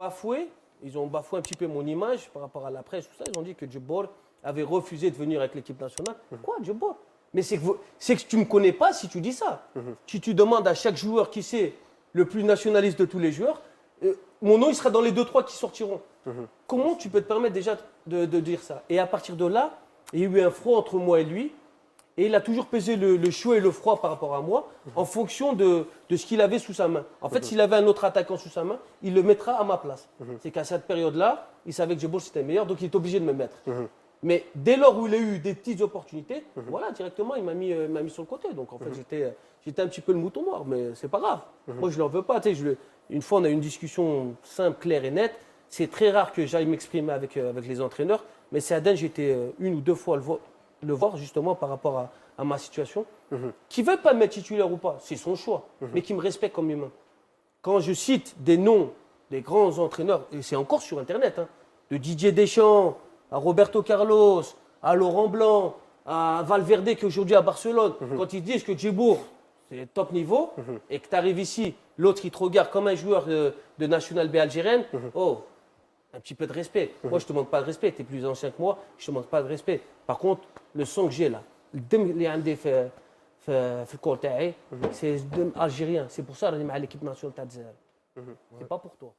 bafoué, ils ont bafoué un petit peu mon image par rapport à la presse, tout ça. Ils ont dit que Djibbor avait refusé de venir avec l'équipe nationale. Quoi, Djibbor? Mais c'est que tu ne me connais pas si tu dis ça. Si tu demandes à chaque joueur qui c'est le plus nationaliste de tous les joueurs, mon nom il sera dans les 2-3 qui sortiront. Comment tu peux te permettre déjà de dire ça? Et à partir de là, il y a eu un froid entre moi et lui. Et il a toujours pesé le chaud et le froid par rapport à moi en fonction de ce qu'il avait sous sa main. En fait, s'il avait un autre attaquant sous sa main, il le mettra à ma place. C'est qu'à cette période-là, il savait que Djibbor c'était meilleur, donc il est obligé de me mettre. Mais dès lors où il a eu des petites opportunités, voilà, directement, il m'a mis sur le côté. Donc en fait, j'étais un petit peu le mouton noir, mais c'est pas grave. Moi, je ne l'en veux pas. Une fois, on a eu une discussion simple, claire et nette. C'est très rare que j'aille m'exprimer avec les entraîneurs, mais c'est Aden, j'ai été une ou deux fois le voir justement par rapport à ma situation. Qui ne veut pas me mettre titulaire ou pas, c'est son choix, mais qui me respecte comme humain. Quand je cite des noms des grands entraîneurs, et c'est encore sur Internet, hein, de Didier Deschamps, à Roberto Carlos, à Laurent Blanc, à Valverde qui est aujourd'hui à Barcelone, quand ils disent que Djibbor, c'est top niveau, et que tu arrives ici, l'autre qui te regarde comme un joueur de National B algérienne, oh, un petit peu de respect. Moi, je ne te manque pas de respect, tu es plus ancien que moi, je ne te manque pas de respect. Par contre, le son que j'ai là, le dème اللي عندي في الكور تاعي, c'est algérien. C'est pour ça que je suis à l'équipe nationale تاع الجزائر. C'est pas pour toi.